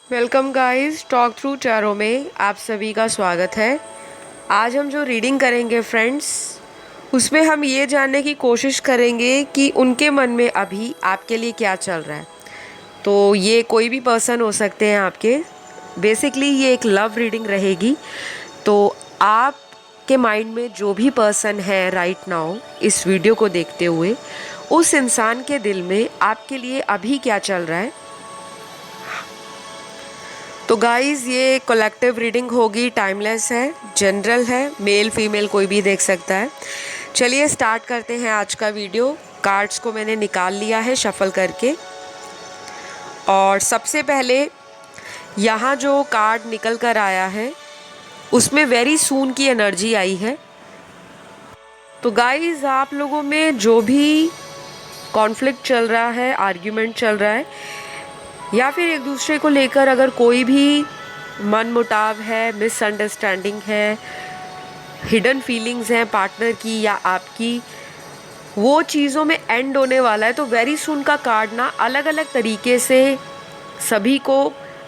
Welcome guys, talk through tarot में आप सभी का स्वागत है। आज हम जो रीडिंग करेंगे फ्रेंड्स, उसमें हम ये जानने की कोशिश करेंगे कि उनके मन में अभी आपके लिए क्या चल रहा है। तो ये कोई भी पर्सन हो सकते हैं आपके। बेसिकली ये एक लव रीडिंग रहेगी। तो आपके माइंड में जो भी पर्सन है राइट नाउ इस वीडियो को देखते हुए, उस इंसान के दिल में आपके लिए अभी क्या चल रहा है। तो गाइस ये कलेक्टिव रीडिंग होगी, टाइमलेस है, जनरल है, मेल फीमेल कोई भी देख सकता है। चलिए स्टार्ट करते हैं आज का वीडियो। कार्ड्स को मैंने निकाल लिया है शफल करके, और सबसे पहले यहाँ जो कार्ड निकल कर आया है उसमें वेरी सून की एनर्जी आई है। तो गाइस आप लोगों में जो भी कॉन्फ्लिक्ट चल रहा है, आर्ग्यूमेंट चल रहा है, या फिर एक दूसरे को लेकर अगर कोई भी मनमुटाव है, मिसअंडरस्टैंडिंग है, हिडन फीलिंग्स हैं पार्टनर की या आपकी, वो चीज़ों में एंड होने वाला है। तो वेरी सुन का कार्ड ना अलग अलग तरीके से सभी को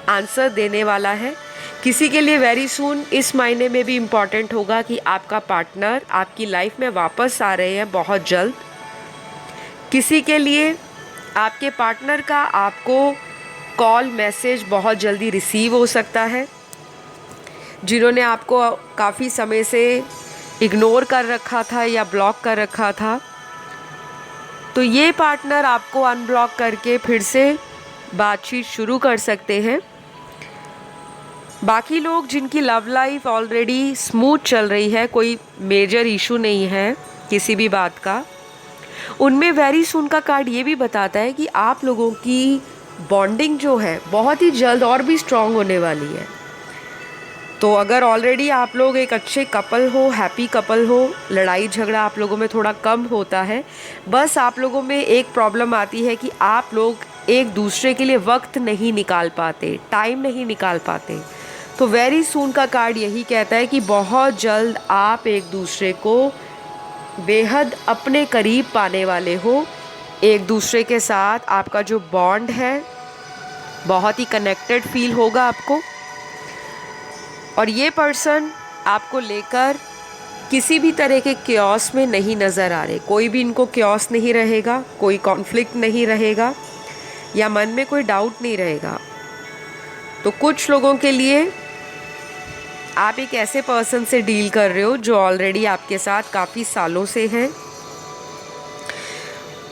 आंसर देने वाला है। किसी के लिए वेरी सुन इस मायने में भी इम्पॉर्टेंट होगा कि आपका पार्टनर आपकी लाइफ में वापस आ रहे हैं बहुत जल्द। किसी के लिए आपके पार्टनर का आपको कॉल मैसेज बहुत जल्दी रिसीव हो सकता है। जिन्होंने आपको काफ़ी समय से इग्नोर कर रखा था या ब्लॉक कर रखा था, तो ये पार्टनर आपको अनब्लॉक करके फिर से बातचीत शुरू कर सकते हैं। बाकी लोग जिनकी लव लाइफ ऑलरेडी स्मूथ चल रही है, कोई मेजर इशू नहीं है किसी भी बात का, उनमें वेरी सुन का कार्ड ये भी बताता है कि आप लोगों की बॉन्डिंग जो है बहुत ही जल्द और भी स्ट्रॉन्ग होने वाली है। तो अगर ऑलरेडी आप लोग एक अच्छे कपल हो, हैप्पी कपल हो, लड़ाई झगड़ा आप लोगों में थोड़ा कम होता है। बस आप लोगों में एक प्रॉब्लम आती है कि आप लोग एक दूसरे के लिए वक्त नहीं निकाल पाते, टाइम नहीं निकाल पाते। तो वेरी सून का कार्ड यही कहता है कि बहुत जल्द आप एक दूसरे को बेहद अपने करीब पाने वाले हो। एक दूसरे के साथ आपका जो बॉन्ड है बहुत ही कनेक्टेड फील होगा आपको। और ये पर्सन आपको लेकर किसी भी तरह के क्योस में नहीं नज़र आ रहे। कोई भी इनको क्योस नहीं रहेगा, कोई कॉन्फ्लिक्ट नहीं रहेगा, या मन में कोई डाउट नहीं रहेगा। तो कुछ लोगों के लिए आप एक ऐसे पर्सन से डील कर रहे हो जो ऑलरेडी आपके साथ काफ़ी सालों से हैं,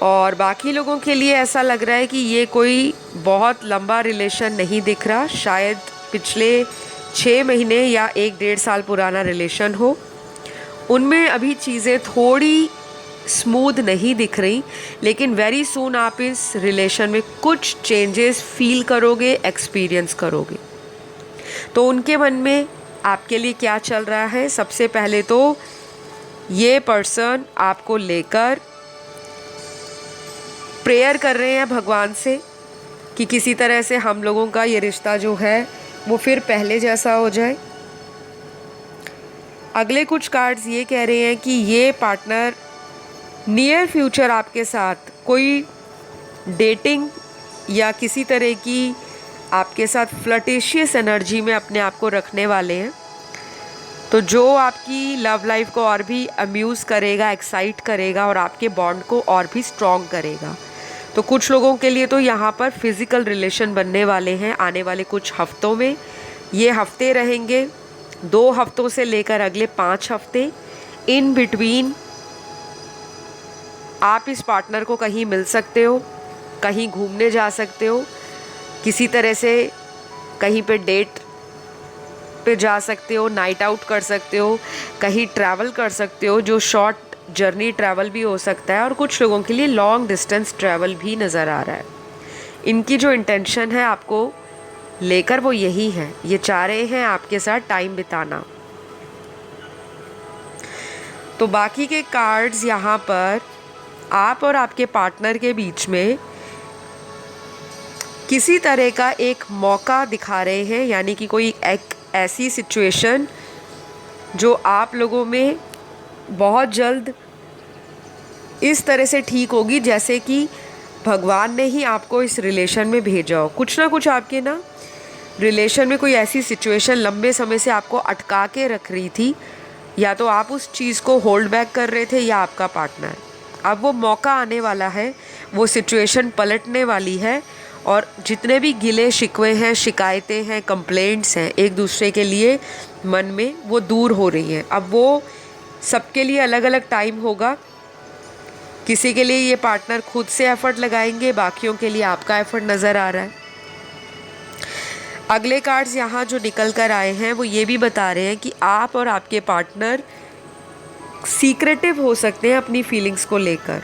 और बाकी लोगों के लिए ऐसा लग रहा है कि ये कोई बहुत लंबा रिलेशन नहीं दिख रहा। शायद पिछले 6 महीने या 1-1.5 साल पुराना रिलेशन हो। उनमें अभी चीज़ें थोड़ी स्मूथ नहीं दिख रही, लेकिन वेरी सून आप इस रिलेशन में कुछ चेंजेस फील करोगे, एक्सपीरियंस करोगे। तो उनके मन में आपके लिए क्या चल रहा है? सबसे पहले तो ये पर्सन आपको लेकर प्रेयर कर रहे हैं भगवान से कि किसी तरह से हम लोगों का ये रिश्ता जो है वो फिर पहले जैसा हो जाए। अगले कुछ कार्ड्स ये कह रहे हैं कि ये पार्टनर नियर फ्यूचर आपके साथ कोई डेटिंग या किसी तरह की आपके साथ फ्लर्टेशियस एनर्जी में अपने आप को रखने वाले हैं। तो जो आपकी लव लाइफ को और भी अम्यूज़ करेगा, एक्साइट करेगा और आपके बॉन्ड को और भी स्ट्रॉन्ग करेगा। तो कुछ लोगों के लिए तो यहाँ पर फिज़िकल रिलेशन बनने वाले हैं आने वाले कुछ हफ्तों में। ये हफ्ते रहेंगे 2 हफ्तों से लेकर अगले 5 हफ्ते। इन बिटवीन आप इस पार्टनर को कहीं मिल सकते हो, कहीं घूमने जा सकते हो, किसी तरह से कहीं पे डेट पे जा सकते हो, नाइट आउट कर सकते हो, कहीं ट्रैवल कर सकते हो, जो शॉर्ट जर्नी ट्रैवल भी हो सकता है, और कुछ लोगों के लिए लॉन्ग डिस्टेंस ट्रैवल भी नज़र आ रहा है। इनकी जो इंटेंशन है आपको लेकर वो यही है, ये चाह रहे हैं आपके साथ टाइम बिताना। तो बाकी के कार्ड्स यहाँ पर आप और आपके पार्टनर के बीच में किसी तरह का एक मौका दिखा रहे हैं, यानी कि कोई एक ऐसी सिचुएशन जो आप लोगों में बहुत जल्द इस तरह से ठीक होगी जैसे कि भगवान ने ही आपको इस रिलेशन में भेजा हो। कुछ ना कुछ आपके ना रिलेशन में कोई ऐसी सिचुएशन लंबे समय से आपको अटका के रख रही थी, या तो आप उस चीज़ को होल्ड बैक कर रहे थे या आपका पार्टनर। अब वो मौका आने वाला है, वो सिचुएशन पलटने वाली है, और जितने भी गिले शिकवे हैं, शिकायतें हैं, कंप्लेंट्स हैं एक दूसरे के लिए मन में, वो दूर हो रही हैं। अब वो सबके लिए अलग अलग टाइम होगा। किसी के लिए ये पार्टनर खुद से एफर्ट लगाएंगे, बाकियों के लिए आपका एफर्ट नज़र आ रहा है। अगले कार्ड्स यहाँ जो निकल कर आए हैं वो ये भी बता रहे हैं कि आप और आपके पार्टनर सीक्रेटिव हो सकते हैं अपनी फीलिंग्स को लेकर।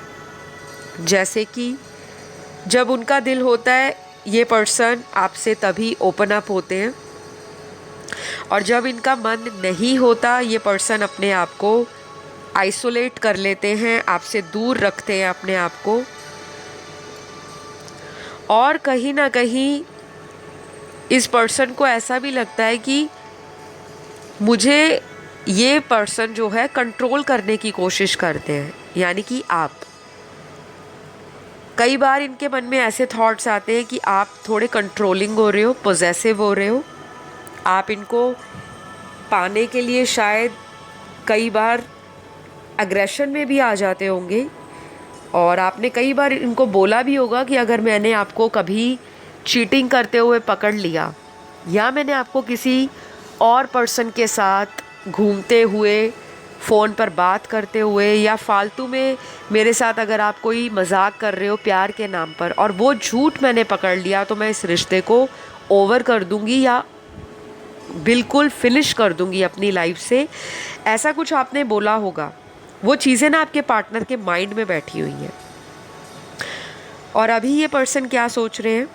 जैसे कि जब उनका दिल होता है, ये पर्सन आपसे तभी ओपन अप होते हैं, और जब इनका मन नहीं होता, ये पर्सन अपने आप को आइसोलेट कर लेते हैं, आपसे दूर रखते हैं अपने आप को। और कहीं ना कहीं इस पर्सन को ऐसा भी लगता है कि मुझे ये पर्सन जो है कंट्रोल करने की कोशिश करते हैं, यानी कि आप। कई बार इनके मन में ऐसे थॉट्स आते हैं कि आप थोड़े कंट्रोलिंग हो रहे हो, पॉजेसिव हो रहे हो। आप इनको पाने के लिए शायद कई बार एग्रेशन में भी आ जाते होंगे, और आपने कई बार इनको बोला भी होगा कि अगर मैंने आपको कभी चीटिंग करते हुए पकड़ लिया, या मैंने आपको किसी और पर्सन के साथ घूमते हुए, फ़ोन पर बात करते हुए, या फालतू में मेरे साथ अगर आप कोई मजाक कर रहे हो प्यार के नाम पर, और वो झूठ मैंने पकड़ लिया, तो मैं इस रिश्ते को ओवर कर दूंगी या बिल्कुल फिनिश कर दूंगी अपनी लाइफ से। ऐसा कुछ आपने बोला होगा। वो चीज़ें ना आपके पार्टनर के माइंड में बैठी हुई हैं। और अभी ये पर्सन क्या सोच रहे हैं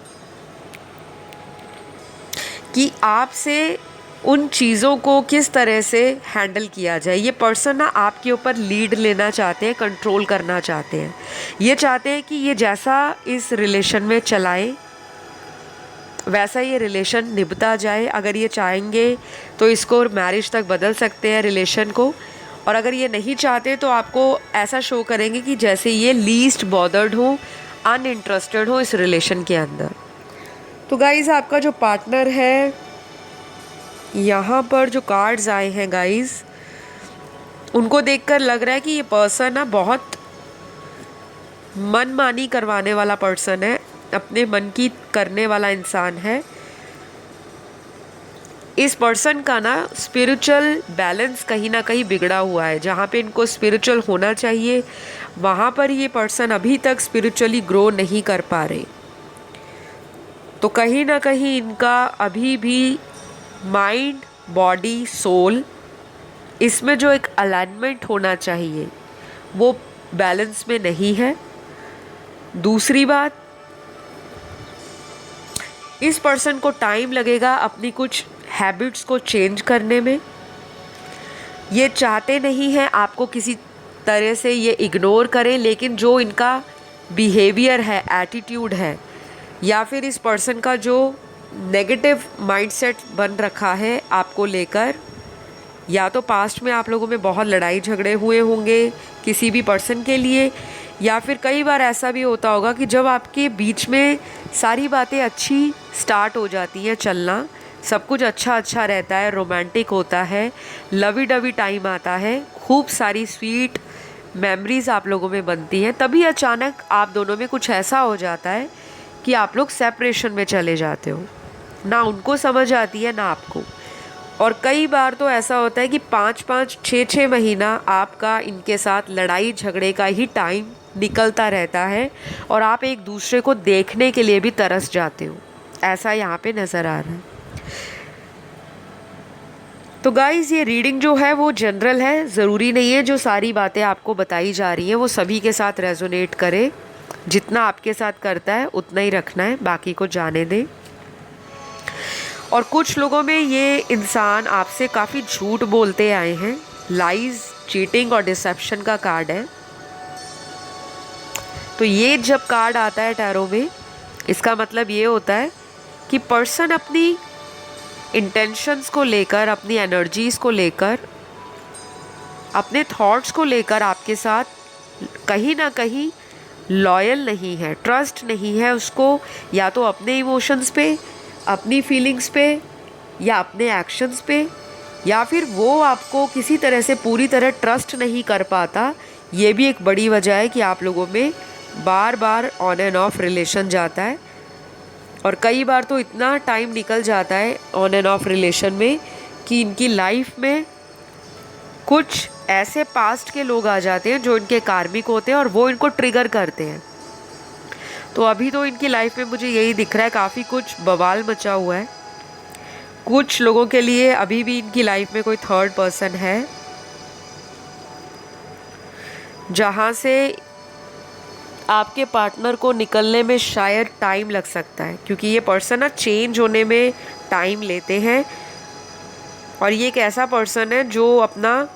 कि आपसे उन चीज़ों को किस तरह से हैंडल किया जाए। ये पर्सन ना आपके ऊपर लीड लेना चाहते हैं, कंट्रोल करना चाहते हैं। ये चाहते हैं कि ये जैसा इस रिलेशन में चलाए वैसा ये रिलेशन निभता जाए। अगर ये चाहेंगे तो इसको मैरिज तक बदल सकते हैं रिलेशन को, और अगर ये नहीं चाहते तो आपको ऐसा शो करेंगे कि जैसे ये लीस्ट बॉदर्ड हो, अनइंटरेस्टेड हो इस रिलेशन के अंदर। तो गाइज़, आपका जो पार्टनर है, यहाँ पर जो कार्ड्स आए हैं गाइज़, उनको देखकर लग रहा है कि ये पर्सन ना बहुत मनमानी करवाने वाला पर्सन है, अपने मन की करने वाला इंसान है। इस पर्सन का ना स्पिरिचुअल बैलेंस कहीं ना कहीं बिगड़ा हुआ है। जहाँ पे इनको स्पिरिचुअल होना चाहिए, वहाँ पर ये पर्सन अभी तक स्पिरिचुअली ग्रो नहीं कर पा रहे। तो कहीं ना कहीं इनका अभी भी माइंड, बॉडी, सोल, इसमें जो एक अलाइनमेंट होना चाहिए वो बैलेंस में नहीं है। दूसरी बात, इस पर्सन को टाइम लगेगा अपनी कुछ हैबिट्स को चेंज करने में। ये चाहते नहीं हैं आपको किसी तरह से ये इग्नोर करें, लेकिन जो इनका बिहेवियर है, एटीट्यूड है, या फिर इस पर्सन का जो नेगेटिव माइंडसेट बन रखा है आपको लेकर, या तो पास्ट में आप लोगों में बहुत लड़ाई झगड़े हुए होंगे किसी भी पर्सन के लिए, या फिर कई बार ऐसा भी होता होगा कि जब आपके बीच में सारी बातें अच्छी स्टार्ट हो जाती हैं चलना, सब कुछ अच्छा अच्छा रहता है, रोमांटिक होता है, लवी डवी टाइम आता है, खूब सारी स्वीट मेमोरीज आप लोगों में बनती हैं, तभी अचानक आप दोनों में कुछ ऐसा हो जाता है कि आप लोग सेपरेशन में चले जाते हो। ना उनको समझ आती है ना आपको। और कई बार तो ऐसा होता है कि 5-5, 6-6 महीना आपका इनके साथ लड़ाई झगड़े का ही टाइम निकलता रहता है, और आप एक दूसरे को देखने के लिए भी तरस जाते हो। ऐसा यहाँ पे नज़र आ रहा है। तो गाइज़, ये रीडिंग जो है वो जनरल है, ज़रूरी नहीं है जो सारी बातें आपको बताई जा रही हैं वो सभी के साथ रेजोनेट करे। जितना आपके साथ करता है उतना ही रखना है, बाकी को जाने दें। और कुछ लोगों में ये इंसान आपसे काफ़ी झूठ बोलते आए हैं। लाइज, चीटिंग और डिसेप्शन का कार्ड है। तो ये जब कार्ड आता है टैरो में, इसका मतलब ये होता है कि पर्सन अपनी इंटेंशंस को लेकर, अपनी एनर्जीज़ को लेकर, अपने थॉट्स को लेकर आपके साथ कहीं ना कहीं लॉयल नहीं है, ट्रस्ट नहीं है उसको, या तो अपने इमोशंस पे, अपनी फीलिंग्स पे या अपने एक्शंस पे, या फिर वो आपको किसी तरह से पूरी तरह ट्रस्ट नहीं कर पाता। ये भी एक बड़ी वजह है कि आप लोगों में बार बार ऑन एंड ऑफ रिलेशन जाता है। और कई बार तो इतना टाइम निकल जाता है ऑन एंड ऑफ रिलेशन में कि इनकी लाइफ में कुछ ऐसे पास्ट के लोग आ जाते हैं जो इनके कार्मिक होते हैं और वो इनको ट्रिगर करते हैं। तो अभी तो इनकी लाइफ में मुझे यही दिख रहा है, काफ़ी कुछ बवाल मचा हुआ है। कुछ लोगों के लिए अभी भी इनकी लाइफ में कोई थर्ड पर्सन है जहाँ से आपके पार्टनर को निकलने में शायद टाइम लग सकता है, क्योंकि ये पर्सन ना चेंज होने में टाइम लेते हैं। और ये एक ऐसा पर्सन है जो अपना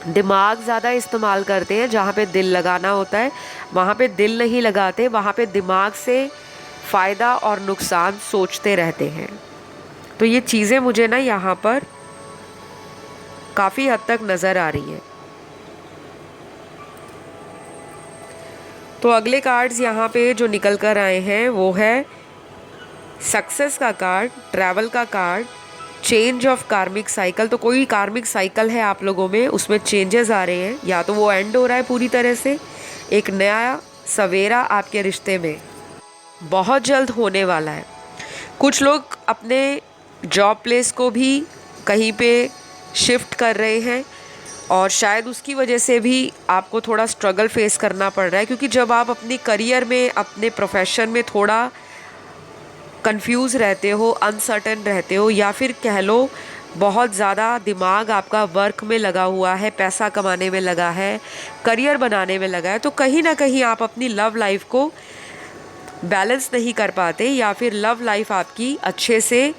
दिमाग ज़्यादा इस्तेमाल करते हैं। जहाँ पे दिल लगाना होता है वहाँ पे दिल नहीं लगाते, वहाँ पे दिमाग से फ़ायदा और नुकसान सोचते रहते हैं। तो ये चीज़ें मुझे ना यहाँ पर काफ़ी हद तक नज़र आ रही हैं। तो अगले कार्ड्स यहाँ पे जो निकल कर आए हैं वो है सक्सेस का कार्ड, ट्रैवल का कार्ड, चेंज ऑफ कार्मिक साइकिल। तो कोई कार्मिक साइकिल है आप लोगों में, उसमें चेंजेस आ रहे हैं, या तो वो एंड हो रहा है पूरी तरह से, एक नया सवेरा आपके रिश्ते में बहुत जल्द होने वाला है। कुछ लोग अपने जॉब प्लेस को भी कहीं पे शिफ्ट कर रहे हैं और शायद उसकी वजह से भी आपको थोड़ा स्ट्रगल फेस करना पड़ रहा है, क्योंकि जब आप अपनी करियर में, अपने प्रोफेशन में थोड़ा कंफ्यूज रहते हो, अनसर्टेन रहते हो, या फिर कह लो बहुत ज़्यादा दिमाग आपका वर्क में लगा हुआ है, पैसा कमाने में लगा है, करियर बनाने में लगा है, तो कहीं ना कहीं आप अपनी लव लाइफ को बैलेंस नहीं कर पाते, या फिर लव लाइफ आपकी अच्छे से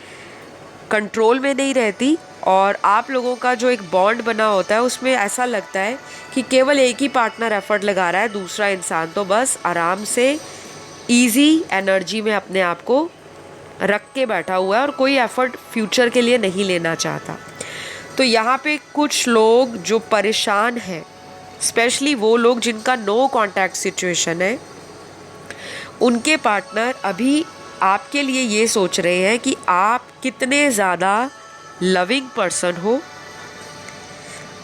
कंट्रोल में नहीं रहती। और आप लोगों का जो एक बॉन्ड बना होता है उसमें ऐसा लगता है कि केवल एक ही पार्टनर एफर्ट लगा रहा है, दूसरा इंसान तो बस आराम से इजी एनर्जी में अपने आप को रख के बैठा हुआ है और कोई एफर्ट फ्यूचर के लिए नहीं लेना चाहता। तो यहाँ पे कुछ लोग जो परेशान हैं, स्पेशली वो लोग जिनका नो कांटेक्ट सिचुएशन है, उनके पार्टनर अभी आपके लिए ये सोच रहे हैं कि आप कितने ज़्यादा लविंग पर्सन हो।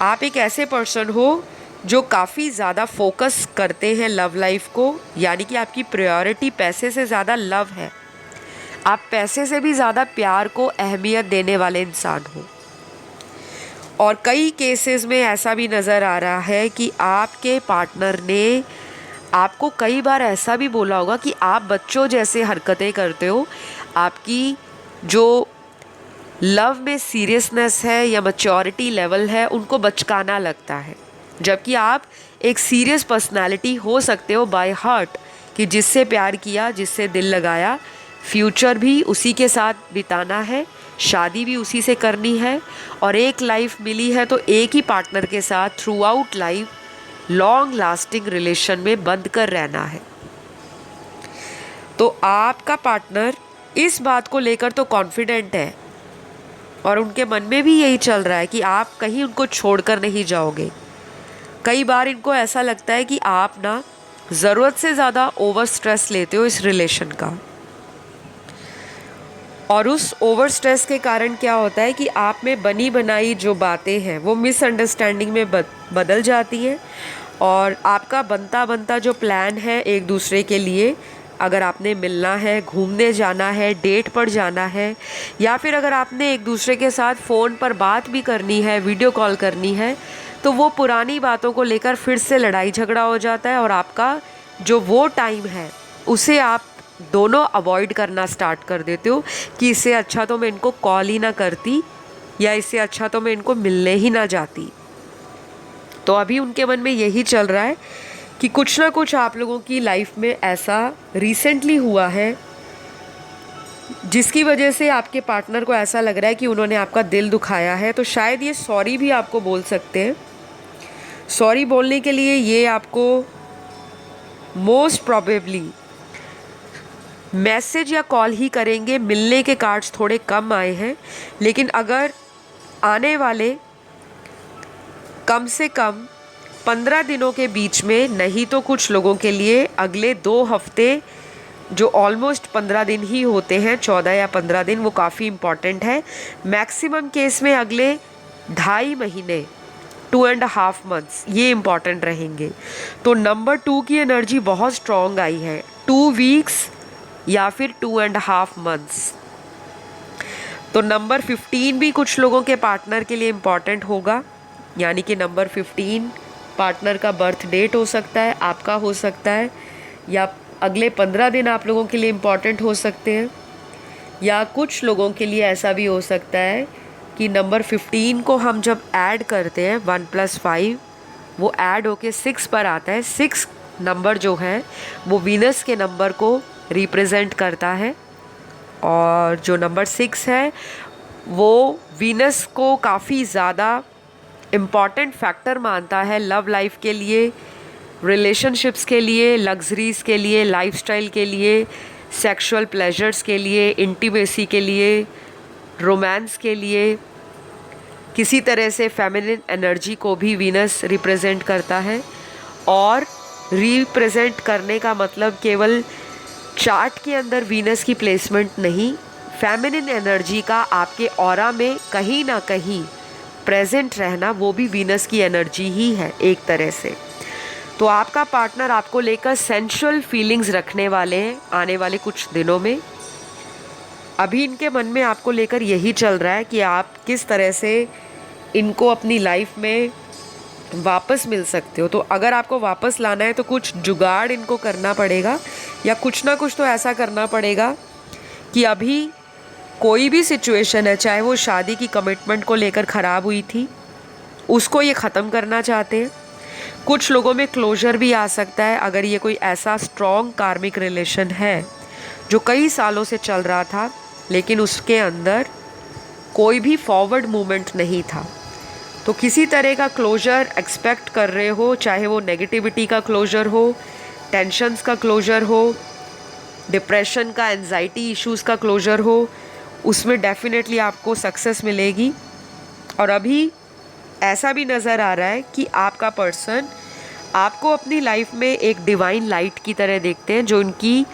आप एक ऐसे पर्सन हो जो काफ़ी ज़्यादा फोकस करते हैं लव लाइफ को, यानी कि आपकी प्रायोरिटी पैसे से ज़्यादा लव है। आप पैसे से भी ज़्यादा प्यार को अहमियत देने वाले इंसान हो। और कई केसेस में ऐसा भी नज़र आ रहा है कि आपके पार्टनर ने आपको कई बार ऐसा भी बोला होगा कि आप बच्चों जैसे हरकतें करते हो, आपकी जो लव में सीरियसनेस है या मैच्योरिटी लेवल है उनको बचकाना लगता है, जबकि आप एक सीरियस पर्सनालिटी हो सकते हो बाय हार्ट, कि जिससे प्यार किया, जिससे दिल लगाया, फ्यूचर भी उसी के साथ बिताना है, शादी भी उसी से करनी है, और एक लाइफ मिली है तो एक ही पार्टनर के साथ through out life long lasting relation में बंद कर रहना है। तो आपका पार्टनर इस बात को लेकर तो कॉन्फिडेंट है और उनके मन में भी यही चल रहा है कि आप कहीं उनको छोड़कर नहीं जाओगे। कई बार इनको ऐसा लगता है कि आप ना ज़रूरत से ज़्यादा ओवर स्ट्रेस लेते हो इस रिलेशन का, और उस ओवर स्ट्रेस के कारण क्या होता है कि आप में बनी बनाई जो बातें हैं वो मिसअंडरस्टैंडिंग में बदल जाती हैं, और आपका बनता बनता जो प्लान है एक दूसरे के लिए, अगर आपने मिलना है, घूमने जाना है, डेट पर जाना है, या फिर अगर आपने एक दूसरे के साथ फ़ोन पर बात भी करनी है, वीडियो कॉल करनी है, तो वो पुरानी बातों को लेकर फिर से लड़ाई झगड़ा हो जाता है और आपका जो वो टाइम है उसे आप दोनों अवॉइड करना स्टार्ट कर देते हो कि इससे अच्छा तो मैं इनको कॉल ही ना करती, या इससे अच्छा तो मैं इनको मिलने ही ना जाती। तो अभी उनके मन में यही चल रहा है कि कुछ ना कुछ आप लोगों की लाइफ में ऐसा रिसेंटली हुआ है जिसकी वजह से आपके पार्टनर को ऐसा लग रहा है कि उन्होंने आपका दिल दुखाया है। तो शायद ये सॉरी भी आपको बोल सकते हैं। सॉरी बोलने के लिए ये आपको मोस्ट प्रॉबेबली मैसेज या कॉल ही करेंगे। मिलने के कार्ड्स थोड़े कम आए हैं, लेकिन अगर आने वाले कम से कम 15 दिनों के बीच में, नहीं तो कुछ लोगों के लिए अगले 2 हफ्ते जो ऑलमोस्ट 15 दिन ही होते हैं, 14 या 15 दिन, वो काफ़ी इम्पॉर्टेंट है। मैक्सिमम केस में अगले 2.5 महीने, 2.5 मंथ्स, ये इम्पॉर्टेंट रहेंगे। तो नंबर 2 की एनर्जी बहुत स्ट्रॉन्ग आई है, 2 वीक्स या फिर 2.5 मंथ्स। तो नंबर 15 भी कुछ लोगों के पार्टनर के लिए इम्पॉर्टेंट होगा, यानी कि नंबर 15 पार्टनर का बर्थ डेट हो सकता है, आपका हो सकता है, या अगले 15 दिन आप लोगों के लिए इम्पॉर्टेंट हो सकते हैं, या कुछ लोगों के लिए ऐसा भी हो सकता है कि नंबर 15 को हम जब ऐड करते हैं 1 + 5, वो ऐड होके 6 पर आता है। 6 नंबर जो है वो वीनस के नंबर को रिप्रेजेंट करता है, और जो नंबर 6 है वो वीनस को काफ़ी ज़्यादा इम्पॉर्टेंट फैक्टर मानता है लव लाइफ के लिए, रिलेशनशिप्स के लिए, लग्जरीज़ के लिए, लाइफस्टाइल के लिए, सेक्सुअल प्लेजर्स के लिए, इंटीमेसी के लिए, रोमांस के लिए। किसी तरह से फेमिनिन एनर्जी को भी वीनस रिप्रेजेंट करता है, और रिप्रेजेंट करने का मतलब केवल चार्ट के अंदर वीनस की प्लेसमेंट नहीं, फेमिनिन एनर्जी का आपके ऑरा में कहीं ना कहीं प्रेजेंट रहना, वो भी वीनस की एनर्जी ही है एक तरह से। तो आपका पार्टनर आपको लेकर सेंशुअल फीलिंग्स रखने वाले हैं आने वाले कुछ दिनों में। अभी इनके मन में आपको लेकर यही चल रहा है कि आप किस तरह से इनको अपनी लाइफ में वापस मिल सकते हो। तो अगर आपको वापस लाना है तो कुछ जुगाड़ इनको करना पड़ेगा, या कुछ ना कुछ तो ऐसा करना पड़ेगा कि अभी कोई भी सिचुएशन है, चाहे वो शादी की कमिटमेंट को लेकर ख़राब हुई थी, उसको ये ख़त्म करना चाहते हैं। कुछ लोगों में क्लोजर भी आ सकता है अगर ये कोई ऐसा स्ट्रॉन्ग कार्मिक रिलेशन है जो कई सालों से चल रहा था, लेकिन उसके अंदर कोई भी फॉरवर्ड मूवमेंट नहीं था। तो किसी तरह का क्लोजर एक्सपेक्ट कर रहे हो, चाहे वो नेगेटिविटी का क्लोजर हो, टेंशन्स का क्लोजर हो, डिप्रेशन का, एंजाइटी इश्यूज़ का क्लोजर हो, उसमें डेफिनेटली आपको सक्सेस मिलेगी। और अभी ऐसा भी नज़र आ रहा है कि आपका पर्सन आपको अपनी लाइफ में एक डिवाइन लाइट की तरह देखते हैं, जो उनकी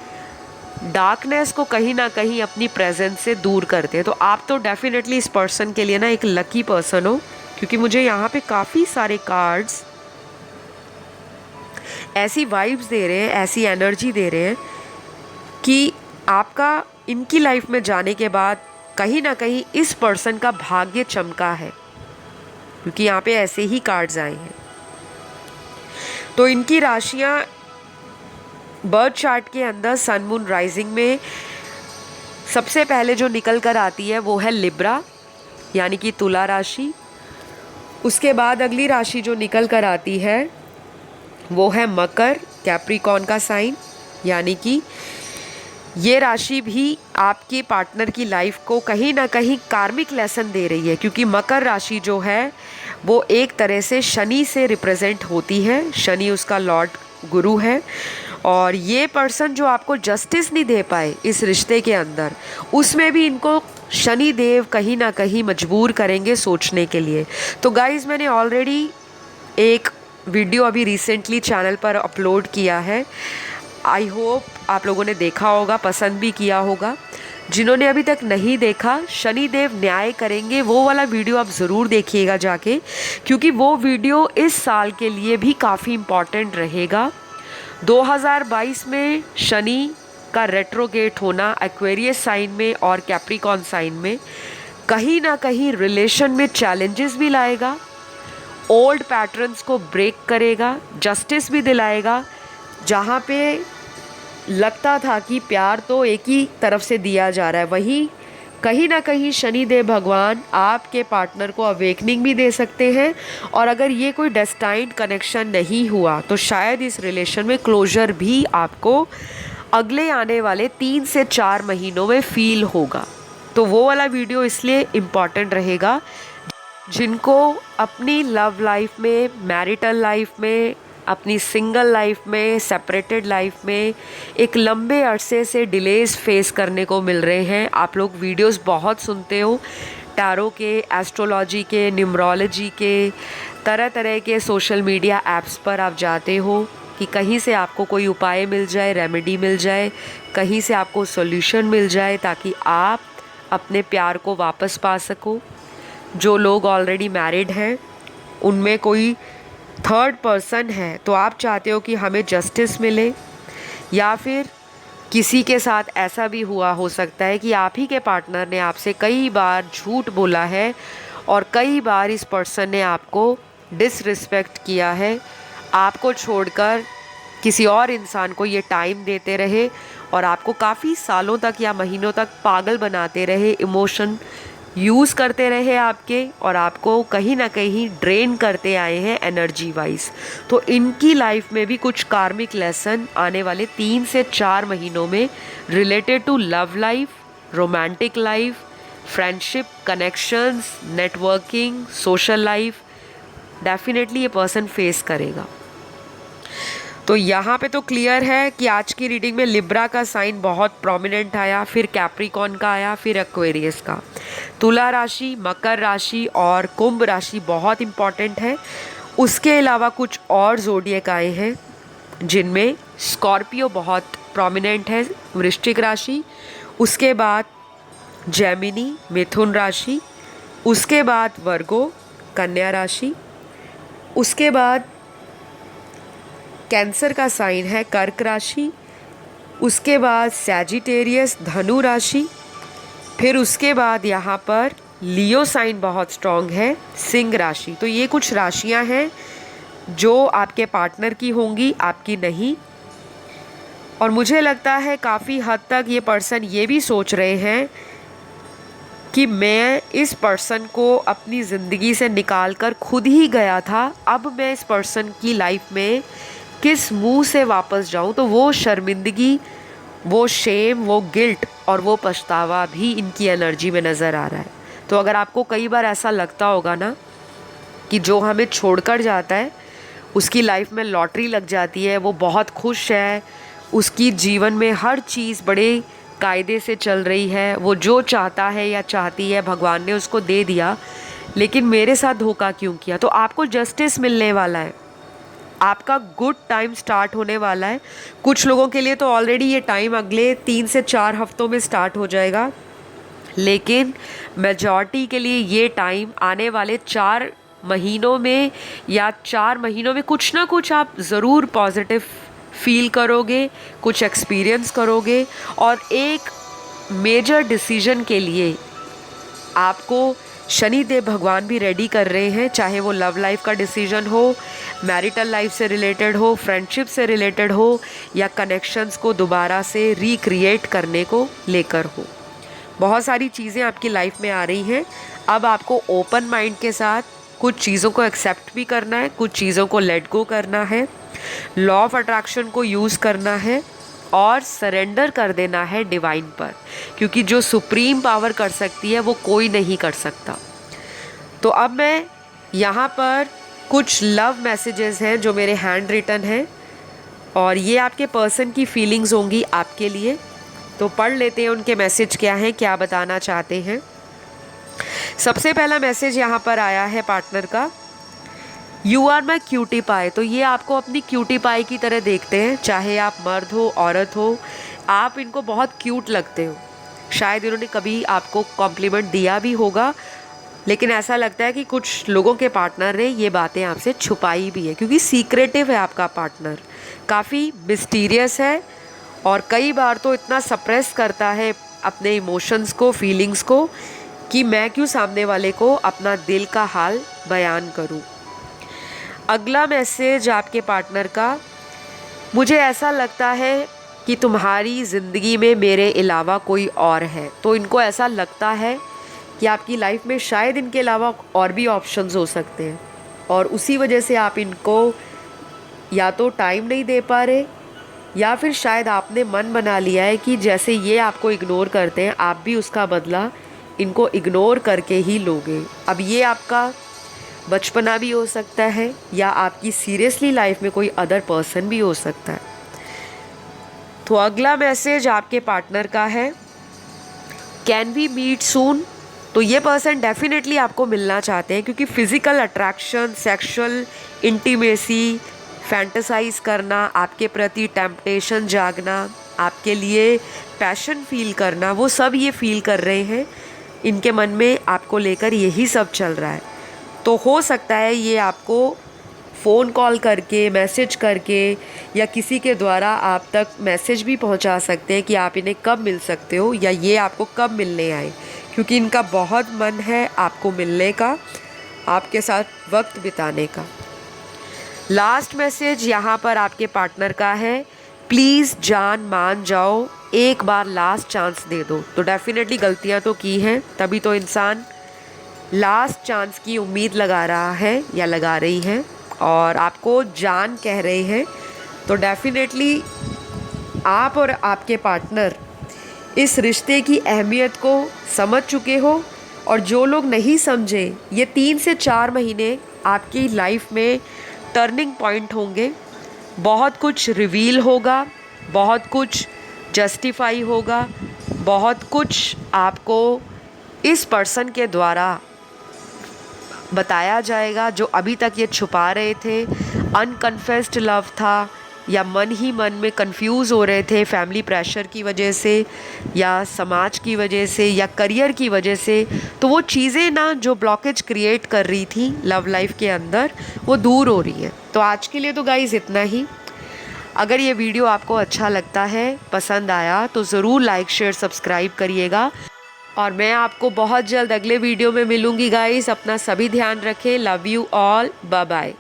डार्कनेस को कहीं ना कहीं अपनी प्रेजेंस से दूर करते हैं। तो आप तो डेफिनेटली इस पर्सन के लिए ना एक लकी पर्सन हो, क्योंकि मुझे यहाँ पे काफ़ी सारे कार्ड्स ऐसी वाइब्स दे रहे हैं, ऐसी एनर्जी दे रहे हैं कि आपका इनकी लाइफ में जाने के बाद कहीं ना कहीं इस पर्सन का भाग्य चमका है, क्योंकि यहाँ पे ऐसे ही कार्ड्स आए हैं। तो इनकी राशियाँ बर्थ चार्ट के अंदर सन मून राइजिंग में सबसे पहले जो निकल कर आती है वो है लिब्रा, यानी कि तुला राशि। उसके बाद अगली राशि जो निकल कर आती है वो है मकर, कैप्रिकॉर्न का साइन, यानी कि ये राशि भी आपके पार्टनर की लाइफ को कहीं ना कहीं कार्मिक लेसन दे रही है, क्योंकि मकर राशि जो है वो एक तरह से शनि से रिप्रेजेंट होती है। शनि उसका लॉर्ड गुरु है, और ये पर्सन जो आपको जस्टिस नहीं दे पाए इस रिश्ते के अंदर, उसमें भी इनको शनि देव कहीं ना कहीं मजबूर करेंगे सोचने के लिए। तो गाइज़, मैंने ऑलरेडी एक वीडियो अभी रिसेंटली चैनल पर अपलोड किया है, आई होप आप लोगों ने देखा होगा, पसंद भी किया होगा। जिन्होंने अभी तक नहीं देखा, शनिदेव न्याय करेंगे, वो वाला वीडियो आप ज़रूर देखिएगा जाके, क्योंकि वो वीडियो इस साल के लिए भी काफ़ी इम्पॉर्टेंट रहेगा। 2022 में शनि का रेट्रोगेट होना एक्वेरियस साइन में और कैप्रिकॉर्न साइन में कहीं ना कहीं रिलेशन में चैलेंजेस भी लाएगा, ओल्ड पैटर्न्स को ब्रेक करेगा, जस्टिस भी दिलाएगा। जहाँ पे लगता था कि प्यार तो एक ही तरफ से दिया जा रहा है, वहीं कहीं ना कहीं शनिदेव भगवान आपके पार्टनर को अवेकनिंग भी दे सकते हैं। और अगर ये कोई डेस्टाइन्ड कनेक्शन नहीं हुआ तो शायद इस रिलेशन में क्लोजर भी आपको अगले आने वाले 3 से 4 महीनों में फील होगा। तो वो वाला वीडियो इसलिए इम्पॉर्टेंट रहेगा जिनको अपनी लव लाइफ में, मैरिटल लाइफ में, अपनी सिंगल लाइफ में, सेपरेटेड लाइफ में एक लंबे अरसे से डिलेज फेस करने को मिल रहे हैं। आप लोग वीडियोस बहुत सुनते हो, टैरो के, एस्ट्रोलॉजी के, न्यूमरोलॉजी के, तरह तरह के सोशल मीडिया ऐप्स पर आप जाते हो, कि कहीं से आपको कोई उपाय मिल जाए, रेमेडी मिल जाए, कहीं से आपको सॉल्यूशन मिल जाए ताकि आप अपने प्यार को वापस पा सको। जो लोग ऑलरेडी मैरिड हैं उनमें कोई थर्ड पर्सन है तो आप चाहते हो कि हमें जस्टिस मिले, या फिर किसी के साथ ऐसा भी हुआ हो सकता है कि आप ही के पार्टनर ने आपसे कई बार झूठ बोला है और कई बार इस पर्सन ने आपको डिसरिस्पेक्ट किया है, आपको छोड़कर किसी और इंसान को ये टाइम देते रहे और आपको काफ़ी सालों तक या महीनों तक पागल बनाते रहे, इमोशन यूज़ करते रहे आपके, और आपको कहीं ना कहीं ड्रेन करते आए हैं एनर्जी वाइज। तो इनकी लाइफ में भी कुछ कार्मिक लेसन आने वाले 3 से 4 महीनों में related to love life, romantic life, friendship, connections, networking, social life, definitely ये पर्सन फेस करेगा। तो यहाँ पे तो क्लियर है कि आज की रीडिंग में लिब्रा का साइन बहुत प्रोमिनेंट आया, फिर कैप्रिकॉन का आया, फिर एक्वेरियस का। तुला राशि, मकर राशि और कुंभ राशि बहुत इम्पॉर्टेंट है। उसके अलावा कुछ और ज़ोडिएक आए हैं जिनमें स्कॉर्पियो बहुत प्रोमिनेंट है, वृश्चिक राशि, उसके बाद जेमिनी, मिथुन राशि, उसके बाद वर्गो, कन्या राशि, उसके बाद कैंसर का साइन है कर्क राशि, उसके बाद सैजिटेरियस, धनु राशि, फिर उसके बाद यहाँ पर लियो साइन बहुत स्ट्रॉन्ग है, सिंह राशि। तो ये कुछ राशियाँ हैं जो आपके पार्टनर की होंगी, आपकी नहीं। और मुझे लगता है काफ़ी हद तक ये पर्सन ये भी सोच रहे हैं कि मैं इस पर्सन को अपनी ज़िंदगी से निकाल कर खुद ही गया था, अब मैं इस पर्सन की लाइफ में किस मुंह से वापस जाऊं। तो वो शर्मिंदगी, वो शेम, वो गिल्ट और वो पछतावा भी इनकी एनर्जी में नज़र आ रहा है। तो अगर आपको कई बार ऐसा लगता होगा ना कि जो हमें छोड़कर जाता है उसकी लाइफ में लॉटरी लग जाती है, वो बहुत खुश है, उसकी जीवन में हर चीज़ बड़े कायदे से चल रही है, वो जो चाहता है या चाहती है भगवान ने उसको दे दिया, लेकिन मेरे साथ धोखा क्यों किया। तो आपको जस्टिस मिलने वाला है, आपका गुड टाइम स्टार्ट होने वाला है। कुछ लोगों के लिए तो ऑलरेडी ये टाइम अगले 3 से 4 हफ्तों में स्टार्ट हो जाएगा, लेकिन मेजॉरिटी के लिए ये टाइम आने वाले 4 महीनों में या 4 महीनों में कुछ ना कुछ आप ज़रूर पॉजिटिव फील करोगे, कुछ एक्सपीरियंस करोगे, और एक मेजर डिसीजन के लिए आपको शनिदेव भगवान भी रेडी कर रहे हैं, चाहे वो लव लाइफ का डिसीजन हो, मैरिटल लाइफ से रिलेटेड हो, फ्रेंडशिप से रिलेटेड हो, या कनेक्शंस को दोबारा से रिक्रिएट करने को लेकर हो। बहुत सारी चीज़ें आपकी लाइफ में आ रही हैं। अब आपको ओपन माइंड के साथ कुछ चीज़ों को एक्सेप्ट भी करना है, कुछ चीज़ों को लेट गो करना है, लॉ ऑफ अट्रैक्शन को यूज़ करना है और सरेंडर कर देना है डिवाइन पर, क्योंकि जो सुप्रीम पावर कर सकती है वो कोई नहीं कर सकता। तो अब मैं यहाँ पर कुछ लव मैसेजेस हैं जो मेरे हैंड रिटन हैं, और ये आपके पर्सन की फीलिंग्स होंगी आपके लिए। तो पढ़ लेते हैं उनके मैसेज क्या हैं, क्या बताना चाहते हैं। सबसे पहला मैसेज यहाँ पर आया है पार्टनर का, you are my cutie pie. तो ये आपको अपनी क्यूटी पाई की तरह देखते हैं, चाहे आप मर्द हो औरत हो, आप इनको बहुत क्यूट लगते हो। शायद इन्होंने कभी आपको कॉम्प्लीमेंट दिया भी होगा, लेकिन ऐसा लगता है कि कुछ लोगों के पार्टनर ने ये बातें आपसे छुपाई भी है, क्योंकि सीक्रेटिव है आपका पार्टनर, काफ़ी मिस्टीरियस है, और कई बार तो इतना सप्रेस करता है अपने इमोशंस को, फीलिंग्स को, कि मैं क्यों सामने वाले को अपना दिल का हाल बयान करूं। अगला मैसेज आपके पार्टनर का, मुझे ऐसा लगता है कि तुम्हारी ज़िंदगी में मेरे अलावा कोई और है। तो इनको ऐसा लगता है कि आपकी लाइफ में शायद इनके अलावा और भी ऑप्शंस हो सकते हैं, और उसी वजह से आप इनको या तो टाइम नहीं दे पा रहे, या फिर शायद आपने मन बना लिया है कि जैसे ये आपको इग्नोर करते हैं आप भी उसका बदला इनको इग्नोर करके ही लोगे। अब ये आपका बचपना भी हो सकता है, या आपकी सीरियसली लाइफ में कोई अदर पर्सन भी हो सकता है। तो अगला मैसेज आपके पार्टनर का है, कैन वी मीट सून। तो ये पर्सन डेफिनेटली आपको मिलना चाहते हैं, क्योंकि physical attraction, sexual intimacy, fantasise करना, आपके प्रति टेम्पटेशन जागना, आपके लिए पैशन फील करना, वो सब ये फील कर रहे हैं। इनके मन में आपको लेकर यही सब चल रहा है। तो हो सकता है ये आपको फ़ोन कॉल करके, मैसेज करके या किसी के द्वारा आप तक मैसेज भी पहुंचा सकते हैं कि आप इन्हें कब मिल सकते हो या ये आपको कब मिलने आए, क्योंकि इनका बहुत मन है आपको मिलने का, आपके साथ वक्त बिताने का। लास्ट मैसेज यहाँ पर आपके पार्टनर का है, प्लीज़ जान मान जाओ, एक बार लास्ट चांस दे दो। तो डेफिनेटली गलतियाँ तो की हैं, तभी तो इंसान लास्ट चांस की उम्मीद लगा रहा है या लगा रही है, और आपको जान कह रहे हैं। तो डेफिनेटली आप और आपके पार्टनर इस रिश्ते की अहमियत को समझ चुके हो, और जो लोग नहीं समझे, ये 3 से 4 महीने आपकी लाइफ में टर्निंग पॉइंट होंगे। बहुत कुछ रिवील होगा, बहुत कुछ जस्टिफाई होगा, बहुत कुछ आपको इस पर्सन के द्वारा बताया जाएगा जो अभी तक ये छुपा रहे थे। अनकन्फेस्ड लव था, या मन ही मन में कंफ्यूज हो रहे थे फैमिली प्रेशर की वजह से या समाज की वजह से या करियर की वजह से। तो वो चीज़ें ना जो ब्लॉकेज क्रिएट कर रही थी लव लाइफ के अंदर, वो दूर हो रही है। तो आज के लिए तो गाइज़ इतना ही। अगर ये वीडियो आपको अच्छा लगता है, पसंद आया, तो ज़रूर लाइक शेयर सब्सक्राइब करिएगा, और मैं आपको बहुत जल्द अगले वीडियो में मिलूँगी गाइज़। अपना सभी ध्यान रखें। Love you all, bye bye.